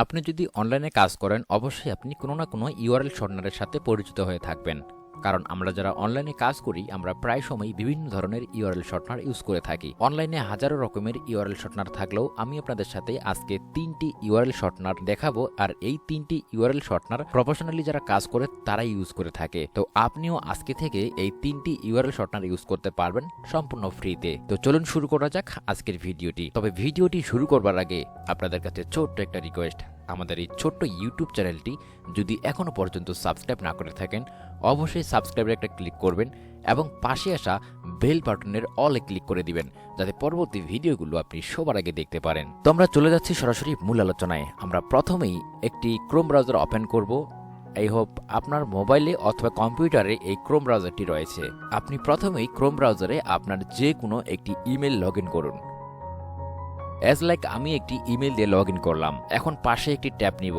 আপনি যদি অনলাইনে কাজ করেন অবশ্যই আপনি কোনো না কোনো ইউআরএল শর্টনারের সাথে পরিচিত হয়ে থাকবেন, কারণ আমরা যারা অনলাইনে কাজ করি আমরা প্রায় সময় বিভিন্ন ধরনের ইউআরএল শর্টনার ইউজ করে থাকি। অনলাইনে হাজারো রকমের ইউআরএল শর্টনার থাকলেও আমি আপনাদের সাথে আজকে 3টি ইউআরএল শর্টনার দেখাবো, আর এই 3টি ইউআরএল শর্টনার প্রফেশনালি যারা কাজ করে তারাই ইউজ করে থাকে। তো আপনিও আজকে থেকে এই 3টি ইউআরএল শর্টনার ইউজ করতে পারবেন সম্পূর্ণ ফ্রিতে। তো চলুন শুরু করা যাক আজকের ভিডিওটি। তবে ভিডিওটি শুরু করবার আগে আপনাদের কাছে ছোট্ট একটা রিকোয়েস্ট, আমাদের এই ছোট্ট ইউটিউব চ্যানেলটি যদি এখনও পর্যন্ত সাবস্ক্রাইব না করে থাকেন অবশ্যই সাবস্ক্রাইবের একটা ক্লিক করবেন এবং পাশে আসা বেল বাটনের অলে ক্লিক করে দিবেন, যাতে পরবর্তী ভিডিওগুলো আপনি সবার আগে দেখতে পারেন। তো আমরা চলে যাচ্ছি সরাসরি মূল আলোচনায়। আমরা প্রথমেই একটি ক্রোম ব্রাউজার ওপেন করব। আই হোপ আপনার মোবাইলে অথবা কম্পিউটারে এই ক্রোম ব্রাউজারটি রয়েছে। আপনি প্রথমেই ক্রোম ব্রাউজারে আপনার যে কোনো একটি ইমেল লগ ইন করুন। লাইক আমি একটি ইমেল দিয়ে লগ ইন করলাম। এখন পাশে একটি ট্যাব নিব।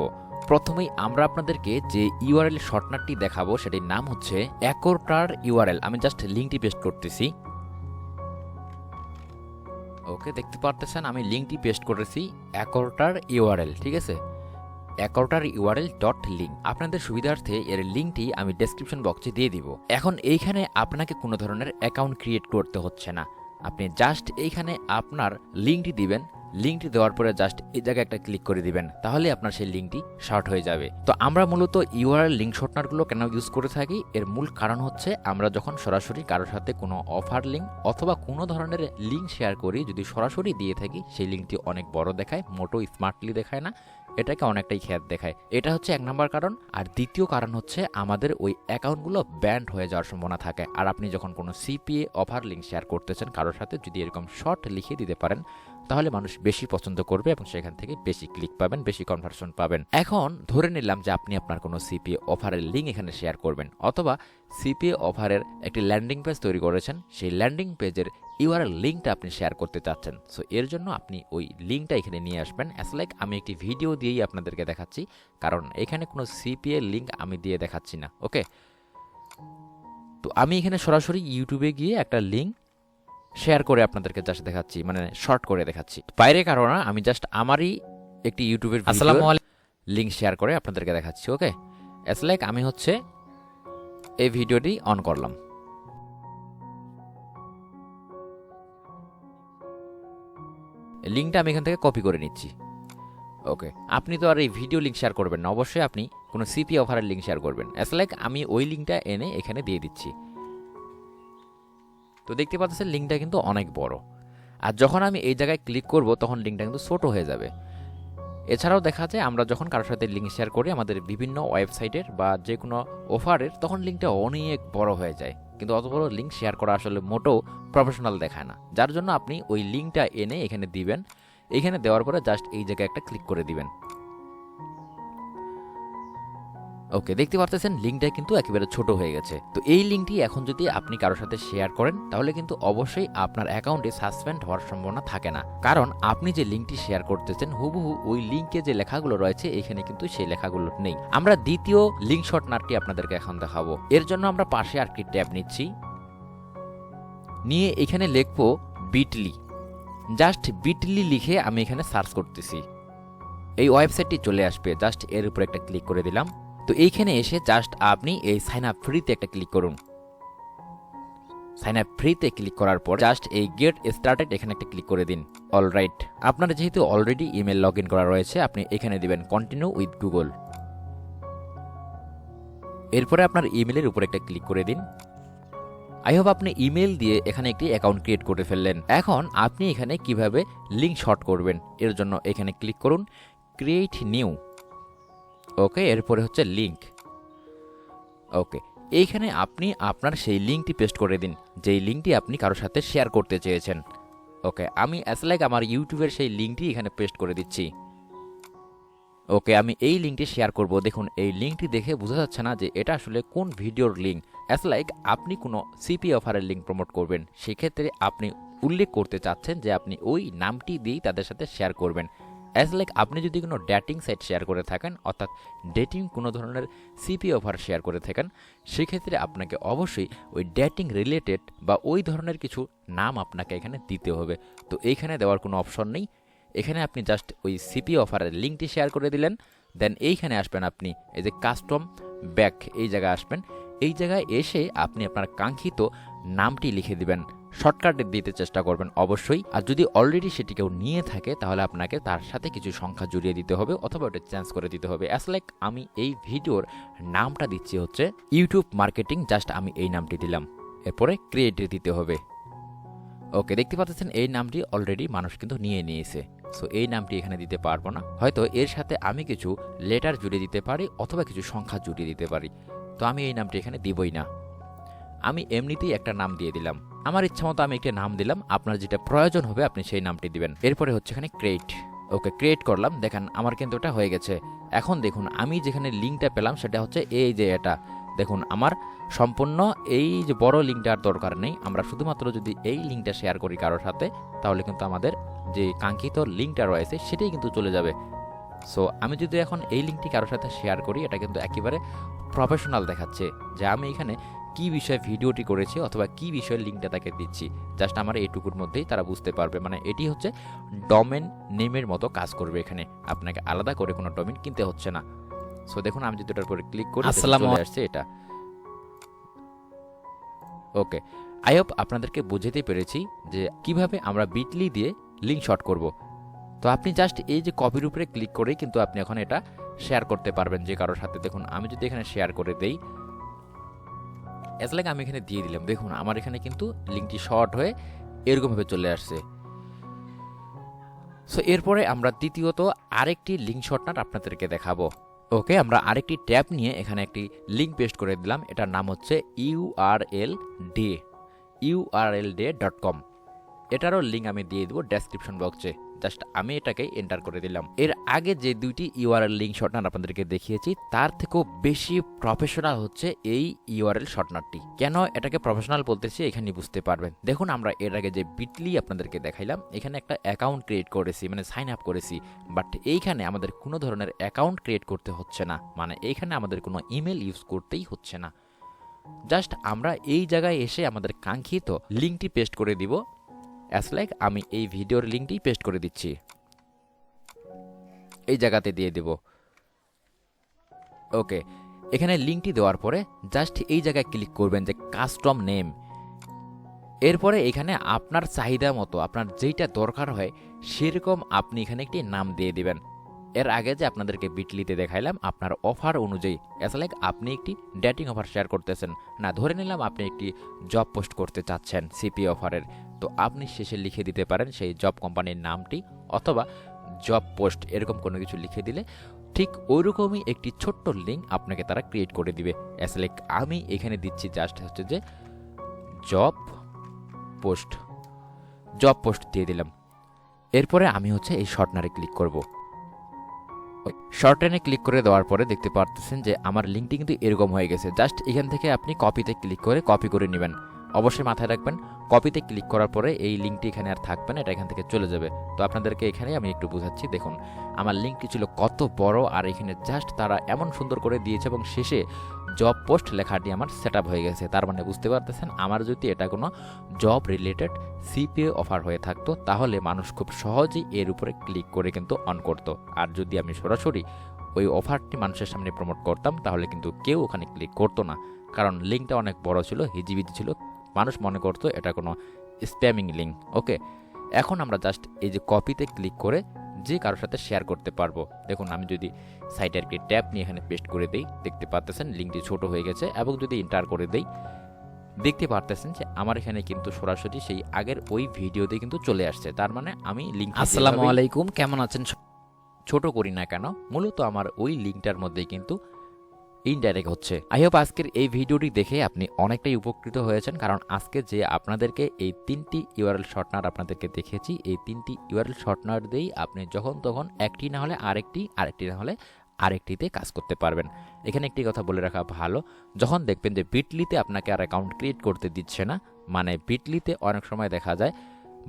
প্রথমেই আমরা আপনাদেরকে যে ইউআরএল শর্টনারটি দেখাবো সেটির নাম হচ্ছে অ্যাকোটার ইউআরএল। আমি জাস্ট লিঙ্কটি পেস্ট করতেছি। ওকে, দেখতে পারতেছেন আমি লিঙ্কটি পেস্ট করেছি, অ্যাকোটার ইউআরএল। ঠিক আছে, অ্যাকোটার ইউআরএল ডট লিঙ্ক। আপনাদের সুবিধার্থে এর লিঙ্কটি আমি ডেসক্রিপশন বক্সে দিয়ে দিব। এখন এইখানে আপনাকে কোনো ধরনের অ্যাকাউন্ট ক্রিয়েট করতে হচ্ছে না, আপনি জাস্ট এইখানে আপনার লিঙ্কটি দিবেন। লিঙ্কটি দেওয়ার পরে জাস্ট এই জায়গায় একটা ক্লিক করে দিবেন, তাহলে আপনার সেই লিঙ্কটি শর্ট হয়ে যাবে। তো আমরা মূলত ইউআরএল লিঙ্ক শর্টনারগুলো কেন ইউজ করে থাকি, এর মূল কারণ হচ্ছে আমরা যখন সরাসরি কারোর সাথে কোনো অফার লিঙ্ক অথবা কোনো ধরনের লিঙ্ক শেয়ার করি, যদি সরাসরি দিয়ে থাকি সেই লিঙ্কটি অনেক বড় দেখায়, মোটো স্মার্টলি দেখায় না, এটাকে অনেকটাই খ্যাত দেখায়। এটা হচ্ছে এক নম্বর কারণ। আর দ্বিতীয় কারণ হচ্ছে আমাদের ওই অ্যাকাউন্টগুলো ব্যান্ড হয়ে যাওয়ার সম্ভাবনা থাকে। আর আপনি যখন কোনো সিপিএ অফার লিঙ্ক শেয়ার করতেছেন কারোর সাথে, যদি এরকম শর্ট লিখে দিতে পারেন তাহলে মানুষ বেশি পছন্দ করবে এবং সেখান থেকে বেশি ক্লিক পাবেন, বেশি কনভার্সন পাবেন। এখন ধরে নিলাম যে আপনি আপনার কোনো সিপিএ অফারের লিঙ্ক এখানে শেয়ার করবেন, অথবা সিপিএ অফারের একটি ল্যান্ডিং পেজ তৈরি করেছেন, সেই ল্যান্ডিং পেজের ইউআরএল লিঙ্কটা আপনি শেয়ার করতে চাচ্ছেন। সো এর জন্য আপনি ওই লিঙ্কটা এখানে নিয়ে আসবেন। লাইক আমি একটি ভিডিও দিয়েই আপনাদেরকে দেখাচ্ছি, কারণ এখানে কোনো সিপিএ লিঙ্ক আমি দিয়ে দেখাচ্ছি না। ওকে, তো আমি এখানে সরাসরি ইউটিউবে গিয়ে একটা লিঙ্ক শেয়ার করে আপনাদেরকে জাস্ট দেখাচ্ছি, মানে শর্ট করে দেখাচ্ছি। বাইরে কারণ না, আমি জাস্ট আমারই একটি ইউটিউবের লিঙ্ক শেয়ার করে আপনাদেরকে দেখাচ্ছি। ওকে, লাইক আমি হচ্ছে এই ভিডিওটি অন করলাম। লিঙ্কটা আমি এখান থেকে কপি করে নিচ্ছি। ওকে, আপনি তো আর এই ভিডিও লিঙ্ক শেয়ার করবেন না, অবশ্যই আপনি কোনো সিপি অফারের লিঙ্ক শেয়ার করবেন। লাইক আমি ওই লিঙ্কটা এনে এখানে দিয়ে দিচ্ছি। তো দেখতে পাচ্ছেন লিঙ্কটা কিন্তু অনেক বড়, আর যখন আমি এই জায়গায় ক্লিক করব তখন লিঙ্কটা কিন্তু ছোট হয়ে যাবে। এছাড়াও দেখা যায় আমরা যখন কারোর সাথে লিঙ্ক শেয়ার করি আমাদের বিভিন্ন ওয়েবসাইটের বা যে কোনো অফারের, তখন লিঙ্কটা অনেক বড় হয়ে যায়, কিন্তু অত বড় লিঙ্ক শেয়ার করা আসলে মোটেও প্রফেশনাল দেখায় না। যার জন্য আপনি ওই লিঙ্কটা এনে এখানে দিবেন। এখানে দেওয়ার পরে জাস্ট এই জায়গায় একটা ক্লিক করে দিবেন। ওকে, দেখতে পারতেছেন লিঙ্কটা কিন্তু একেবারে ছোট হয়ে গেছে। তো এই লিঙ্কটি এখন যদি আপনি কারোর সাথে শেয়ার করেন তাহলে কিন্তু অবশ্যই আপনার অ্যাকাউন্টে সাসপেন্ড হওয়ার সম্ভাবনা থাকে না, কারণ আপনি যে লিঙ্কটি শেয়ার করতেছেন হুবহু ওই লিঙ্কে যে লেখাগুলো রয়েছে এখানে কিন্তু সেই লেখাগুলো নেই। আমরা দ্বিতীয় লিঙ্ক শর্টনারটি আপনাদেরকে এখন দেখাবো। এর জন্য আমরা পাশে আরেকটি ট্যাব নিচ্ছি, নিয়ে এখানে লিখবো বিটলি। জাস্ট বিটলি লিখে আমি এখানে সার্চ করতেছি, এই ওয়েবসাইটটি চলে আসবে। জাস্ট এর উপর একটা ক্লিক করে দিলাম। তো এইখানে এসে জাস্ট আপনি এই সাইন আপ ফ্রিতে একটা ক্লিক করুন। সাইন আপ ফ্রিতে ক্লিক করার পর জাস্ট এই গেট স্টার্টেড এখানে একটা ক্লিক করে দিন। অলরাইট, আপনার যেহেতু অলরেডি ইমেল লগ ইন করা রয়েছে আপনি এখানে দিবেন কন্টিনিউ উইথ গুগল। এরপরে আপনার ইমেলের উপর একটা ক্লিক করে দিন। আই হোপ আপনি ইমেল দিয়ে এখানে একটি অ্যাকাউন্ট ক্রিয়েট করে ফেললেন। এখন আপনি এখানে কিভাবে লিঙ্ক শর্ট করবেন এর জন্য এখানে ক্লিক করুন, ক্রিয়েট নিউ। ওকে, এরপরে হচ্ছে লিঙ্ক। ওকে, এইখানে আপনি আপনার সেই লিঙ্কটি পেস্ট করে দিন, যেই লিঙ্কটি আপনি কারোর সাথে শেয়ার করতে চেয়েছেন। ওকে, আমি লাইক আমার ইউটিউবের সেই লিঙ্কটি এখানে পেস্ট করে দিচ্ছি। ওকে, আমি এই লিঙ্কটি শেয়ার করব। দেখুন এই লিঙ্কটি দেখে বোঝা যাচ্ছে না যে এটা আসলে কোন ভিডিওর লিঙ্ক। লাইক আপনি কোনো সিপি অফারের লিঙ্ক প্রমোট করবেন, সেক্ষেত্রে আপনি উল্লেখ করতে চাচ্ছেন যে আপনি ওই নামটি দিয়েই তাদের সাথে শেয়ার করবেন। লাইক আপনি যদি কোনো ডেটিং সাইট শেয়ার করে থাকেন, অর্থাৎ ডেটিং কোনো ধরনের সিপি অফার শেয়ার করে থাকেন, সেক্ষেত্রে আপনাকে অবশ্যই ওই ডেটিং রিলেটেড বা ওই ধরনের কিছু নাম আপনাকে এখানে দিতে হবে। তো এইখানে দেওয়ার কোনো অপশন নেই, এখানে আপনি জাস্ট ওই সিপি অফারের লিঙ্কটি শেয়ার করে দিলেন। দেন এইখানে আসবেন আপনি এই যে কাস্টম ব্যাক, এই জায়গায় আসবেন। এই জায়গায় এসে আপনি আপনার কাঙ্ক্ষিত নামটি লিখে দিবেন। শর্টকাটে দিতে চেষ্টা করবেন অবশ্যই। আর যদি অলরেডি সেটি কেউ নিয়ে থাকে তাহলে আপনাকে তার সাথে কিছু সংখ্যা জুড়িয়ে দিতে হবে অথবা ওটা চেঞ্জ করে দিতে হবে। অ্যাজ লাইক আমি এই ভিডিওর নামটা দিচ্ছি হচ্ছে ইউটিউব মার্কেটিং, জাস্ট আমি এই নামটি দিলাম। এরপরে ক্রিয়েট দিতে হবে। ওকে, দেখতে পাচ্ছেন এই নামটি অলরেডি মানুষ কিন্তু নিয়ে নিয়েছে। সো এই নামটি এখানে দিতে পারবো না, হয়তো এর সাথে আমি কিছু লেটার জুড়ে দিতে পারি অথবা কিছু সংখ্যা জুড়ে দিতে পারি। তো আমি এই নামটি এখানে দিবই না, আমি এমনিতেই একটা নাম দিয়ে দিলাম। আমার ইচ্ছা মতো আমি একটা নাম দিলাম, আপনার যেটা প্রয়োজন হবে আপনি সেই নামটি দিবেন। এরপরে হচ্ছে এখানে ক্রিয়েট। ওকে, ক্রিয়েট করলাম। দেখেন আমার কিন্তু এটা হয়ে গেছে। এখন দেখুন আমি যেখানে লিঙ্কটা পেলাম সেটা হচ্ছে এই যে এটা দেখুন, আমার সম্পূর্ণ এই যে বড় লিঙ্কটার দরকার নেই। আমরা শুধুমাত্র যদি এই লিঙ্কটা শেয়ার করি কারোর সাথে তাহলে কিন্তু আমাদের যে কাঙ্ক্ষিত লিঙ্কটা রয়েছে সেটাই কিন্তু চলে যাবে। সো আমি যদি এখন এই লিঙ্কটি কারোর সাথে শেয়ার করি, এটা কিন্তু একেবারে প্রফেশনাল দেখাচ্ছে যে আমি এখানে কি বিষয়ে ভিডিওটি করেছি অথবা কি বিষয়ের লিঙ্কটা তাকে দিচ্ছি। জাস্ট আমার এইটুকুর মধ্যেই তারা বুঝতে পারবে। মানে এটি হচ্ছে ডোমেন নেমের মতো কাজ করবে, এখানে আপনাকে আলাদা করে কোনো ডোমেন কিনতে হচ্ছে না। সো দেখুন আমি যদি এটার উপরে ক্লিক করি চলে আসছে এটা। ওকে, আই হোপ আপনাদেরকে বুঝাতে পেরেছি যে কিভাবে আমরা বিটলি দিয়ে লিঙ্ক শর্ট করব। তো আপনি জাস্ট এই যে কপির উপরে ক্লিক করেই কিন্তু আপনি এখন এটা শেয়ার করতে পারবেন যে কারোর সাথে। দেখুন আমি যদি এখানে শেয়ার করে দেই, অ্যাজ লাইক আমি এখানে দিয়ে দিলাম, দেখুন আমার এখানে কিন্তু লিঙ্কটি শর্ট হয়ে এরকমভাবে চলে আসছে। সো এরপরে আমরা দ্বিতীয়ত আরেকটি লিঙ্ক শর্টনার আপনাদেরকে দেখাবো। ওকে, আমরা আরেকটি ট্যাব নিয়ে এখানে একটি লিঙ্ক পেস্ট করে দিলাম। এটার নাম হচ্ছে urlday.com। এটারও লিঙ্ক আমি দিয়ে দেবো ডেসক্রিপশন বক্সে। জাস্ট আমি এটাকে এন্টার করে দিলাম। এর আগে যে দুইটি ইউআরএল লিঙ্ক শর্টনার আপনাদেরকে দেখিয়েছি তার থেকেও বেশি প্রফেশনাল হচ্ছে এই ইউআরএল শর্টনারটি। কেন এটাকে প্রফেশনাল বলতেছি এখানে বুঝতে পারবেন। দেখুন আমরা এর আগে যে বিটলি আপনাদেরকে দেখাইলাম এখানে একটা অ্যাকাউন্ট ক্রিয়েট করেছি, মানে সাইন আপ করেছি। বাট এইখানে আমাদের কোনো ধরনের অ্যাকাউন্ট ক্রিয়েট করতে হচ্ছে না, মানে এইখানে আমাদের কোনো ইমেল ইউজ করতেই হচ্ছে না। জাস্ট আমরা এই জায়গায় এসে আমাদের কাঙ্ক্ষিত লিঙ্কটি পেস্ট করে দিব। অ্যাজ লাইক আমি এই ভিডিওর লিঙ্কটি পেস্ট করে দিচ্ছি, এই জায়গাতে দিয়ে দেব। ওকে, এখানে লিঙ্কটি দেওয়ার পরে জাস্ট এই জায়গায় ক্লিক করবেন যে কাস্টম নেম। এরপরে এখানে আপনার চাহিদা মতো আপনার যেইটা দরকার হয় সেরকম আপনি এখানে একটি নাম দিয়ে দিবেন। এর আগে যে আপনাদেরকে বিটলিতে দেখাইলাম আপনার অফার অনুযায়ী, অ্যাজ লাইক আপনি একটি ডেটিং অফার শেয়ার করতেছেন না, ধরে নিলাম আপনি একটি জব পোস্ট করতে চাচ্ছেন সিপি অফারের, তো আপনি শেষে লিখে দিতে পারেন সেই জব কোম্পানির নামটি অথবা জব পোস্ট, এরকম কোনো কিছু লিখে দিলে ঠিক ওইরকমই একটি ছোট্ট লিঙ্ক আপনাকে তারা ক্রিয়েট করে দিবে। অ্যাজ লাইক আমি এখানে দিচ্ছি জাস্ট হচ্ছে যে জব পোস্ট দিয়ে দিলাম। এরপরে আমি হচ্ছে এই শর্টনারে ক্লিক করব। শর্টেনে ক্লিক করে দেওয়ার পরে দেখতে পারতেছেন যে আমার লিঙ্কটি কিন্তু এরকম হয়ে গেছে। জাস্ট এখান থেকে আপনি কপিতে ক্লিক করে কপি করে নেবেন। অবশ্যই মাথায় রাখবেন কপিতে ক্লিক করার পরে এই লিঙ্কটি এখানে আর থাকবে না, এটা এখান থেকে চলে যাবে। তো আপনাদেরকে এখানে আমি একটু বোঝাচ্ছি। দেখুন আমার লিঙ্কটি ছিল কত বড়, আর এখানে জাস্ট তারা এমন সুন্দর করে দিয়েছে এবং শেষে জব পোস্ট লেখাটি আমার সেট আপ হয়ে গেছে। তার মানে বুঝতে পারতেছেন আমার যদি এটা কোনো জব রিলেটেড সিপিএ অফার হয়ে থাকতো তাহলে মানুষ খুব সহজেই এর উপরে ক্লিক করে কিন্তু অন করতো। আর যদি আমি সরাসরি ওই অফারটি মানুষের সামনে প্রমোট করতাম তাহলে কিন্তু কেউ ওখানে ক্লিক করতো না, কারণ লিঙ্কটা অনেক বড় ছিল, হিজিবিজি ছিল, মানুষ মনে করতো এটা কোনো স্প্যামিং লিঙ্ক। ওকে, এখন আমরা জাস্ট এই যে কপিতে ক্লিক করে যে কারোর সাথে শেয়ার করতে পারবো। দেখুন আমি যদি সাইটের একটি ট্যাব নিয়ে এখানে পেস্ট করে দেই, দেখতে পাচ্ছেন লিঙ্কটি ছোট হয়ে গেছে, এবং যদি এন্টার করে দেই দেখতে পারতেছেন যে আমার এখানে কিন্তু সরাসরি সেই আগের ওই ভিডিওতে কিন্তু চলে আসছে। তার মানে আমি লিঙ্ক, আসসালামু আলাইকুম, কেমন আছেন? ছোট করি না কেন, মূলত আমার ওই লিঙ্কটার মধ্যেই কিন্তু ইনডাইরেক্ট হচ্ছে। আই হোপ আজকের এই ভিডিওটি দেখে আপনি অনেকটাই উপকৃত হয়েছেন, কারণ আজকে যে আপনাদেরকে এই তিনটি ইউআরএল শর্টনার আপনাদেরকে দেখিয়েছি, এই তিনটি ইউআরএল শর্টনার দিয়েই আপনি যখন তখন একটি না হলে আরেকটি না হলে আরেকটিতে কাজ করতে পারবেন। এখানে একটি কথা বলে রাখা ভালো, যখন দেখবেন যে বিটলিতে আপনাকে আর অ্যাকাউন্ট ক্রিয়েট করতে দিচ্ছে না, মানে বিটলিতে অনেক সময় দেখা যায়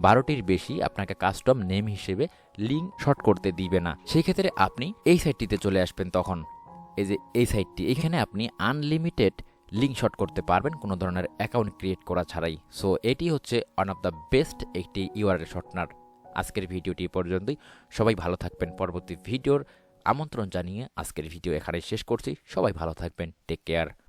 12টির বেশি আপনাকে কাস্টম নেম হিসেবে লিঙ্ক শর্ট করতে দিবে না, সেই ক্ষেত্রে আপনি এই সাইটটিতে চলে আসবেন। তখন এই যে এই সাইটটি, এখানে আপনি আনলিমিটেড লিঙ্ক শর্ট করতে পারবেন কোনো ধরনের অ্যাকাউন্ট ক্রিয়েট করা ছাড়াই। সো এটি হচ্ছে ওয়ান অফ দ্য বেস্ট একটি ইউআরএল শর্টনার। আজকের ভিডিওটি পর্যন্তই। সবাই ভালো থাকবেন। পরবর্তী ভিডিওর আমন্ত্রণ জানিয়ে আজকের ভিডিও এখানেই শেষ করছি। সবাই ভালো থাকবেন। Take care.